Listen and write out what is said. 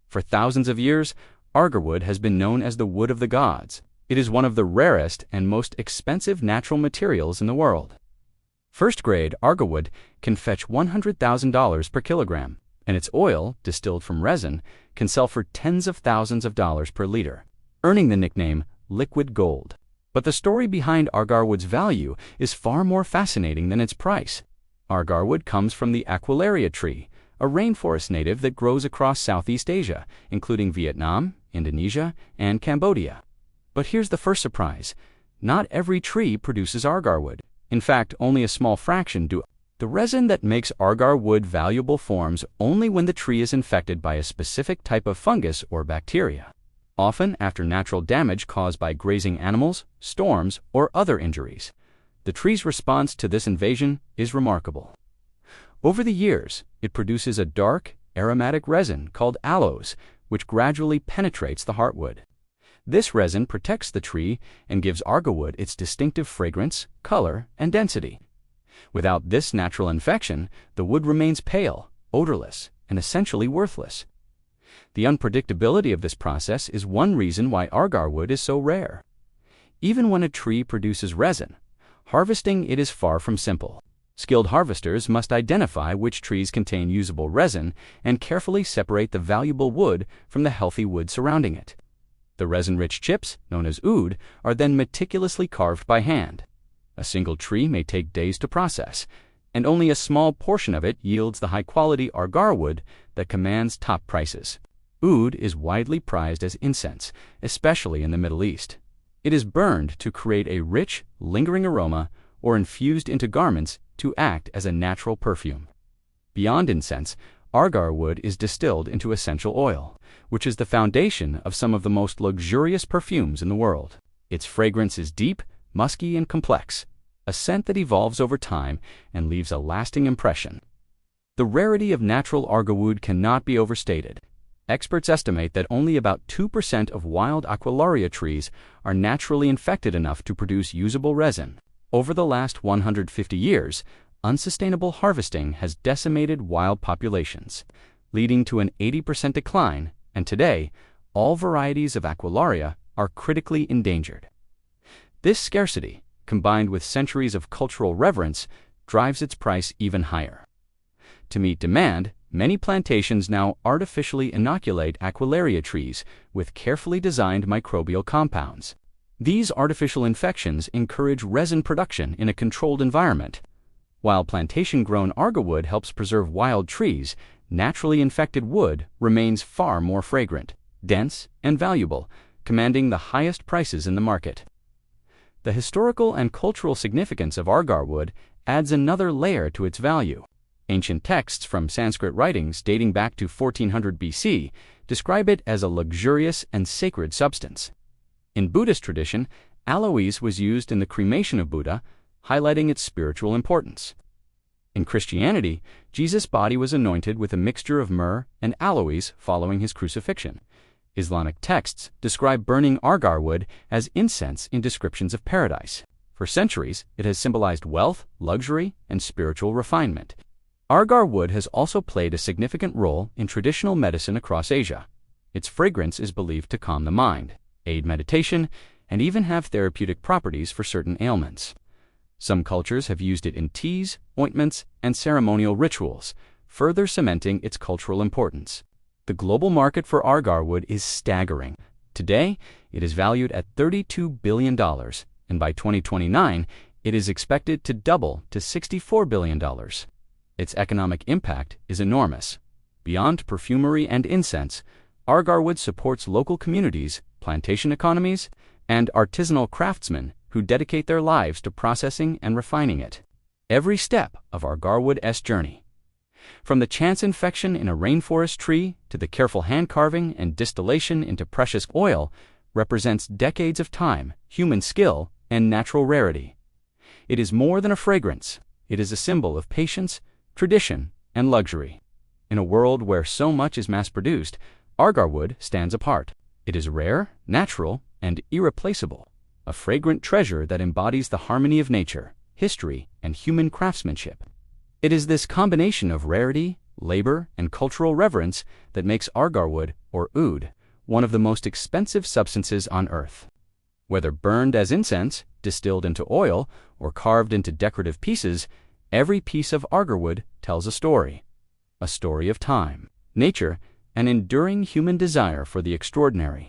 For thousands of years, agarwood has been known as the wood of the gods. It is one of the rarest and most expensive natural materials in the world. First-grade agarwood can fetch $100,000 per kilogram, and its oil, distilled from resin, can sell for tens of thousands of dollars per liter, earning the nickname liquid gold. But the story behind agarwood's value is far more fascinating than its price. Agarwood comes from the Aquilaria tree, a rainforest native that grows across Southeast Asia, including Vietnam, Indonesia, and Cambodia. But here's the first surprise. Not every tree produces agarwood. In fact, only a small fraction do. The resin that makes agarwood valuable forms only when the tree is infected by a specific type of fungus or bacteria, often after natural damage caused by grazing animals, storms, or other injuries. The tree's response to this invasion is remarkable. Over the years, it produces a dark, aromatic resin called aloes, which gradually penetrates the heartwood. This resin protects the tree and gives agarwood its distinctive fragrance, color, and density. Without this natural infection, the wood remains pale, odorless, and essentially worthless. The unpredictability of this process is one reason why agarwood is so rare. Even when a tree produces resin, harvesting it is far from simple. Skilled harvesters must identify which trees contain usable resin and carefully separate the valuable wood from the healthy wood surrounding it. The resin-rich chips, known as oud, are then meticulously carved by hand. A single tree may take days to process, and only a small portion of it yields the high-quality agarwood that commands top prices. Oud is widely prized as incense, especially in the Middle East. It is burned to create a rich, lingering aroma or infused into garments to act as a natural perfume. Beyond incense, agarwood is distilled into essential oil, which is the foundation of some of the most luxurious perfumes in the world. Its fragrance is deep, musky, and complex, a scent that evolves over time and leaves a lasting impression. The rarity of natural agarwood cannot be overstated. Experts estimate that only about 2% of wild Aquilaria trees are naturally infected enough to produce usable resin. Over the last 150 years, unsustainable harvesting has decimated wild populations, leading to an 80% decline, and today, all varieties of Aquilaria are critically endangered. This scarcity, combined with centuries of cultural reverence, drives its price even higher. To meet demand, many plantations now artificially inoculate Aquilaria trees with carefully designed microbial compounds. These artificial infections encourage resin production in a controlled environment. While plantation-grown agarwood helps preserve wild trees, naturally infected wood remains far more fragrant, dense, and valuable, commanding the highest prices in the market. The historical and cultural significance of agarwood adds another layer to its value. Ancient texts from Sanskrit writings dating back to 1400 BC describe it as a luxurious and sacred substance. In Buddhist tradition, aloes was used in the cremation of Buddha, highlighting its spiritual importance. In Christianity, Jesus' body was anointed with a mixture of myrrh and aloes following his crucifixion. Islamic texts describe burning agarwood as incense in descriptions of paradise. For centuries, it has symbolized wealth, luxury, and spiritual refinement. Agarwood has also played a significant role in traditional medicine across Asia. Its fragrance is believed to calm the mind, aid meditation, and even have therapeutic properties for certain ailments. Some cultures have used it in teas, ointments, and ceremonial rituals, further cementing its cultural importance. The global market for agarwood is staggering. Today, it is valued at $32 billion, and by 2029, it is expected to double to $64 billion. Its economic impact is enormous. Beyond perfumery and incense, agarwood supports local communities, plantation economies, and artisanal craftsmen who dedicate their lives to processing and refining it. Every step of agarwood's journey, from the chance infection in a rainforest tree to the careful hand carving and distillation into precious oil, represents decades of time, human skill, and natural rarity. It is more than a fragrance. It is a symbol of patience, tradition, and luxury. In a world where so much is mass-produced, agarwood stands apart. It is rare, natural, and irreplaceable, a fragrant treasure that embodies the harmony of nature, history, and human craftsmanship. It is this combination of rarity, labor, and cultural reverence that makes Agarwood, or oud, one of the most expensive substances on earth. Whether burned as incense, distilled into oil, or carved into decorative pieces, every piece of Agarwood tells a story of time, nature, and enduring human desire for the extraordinary.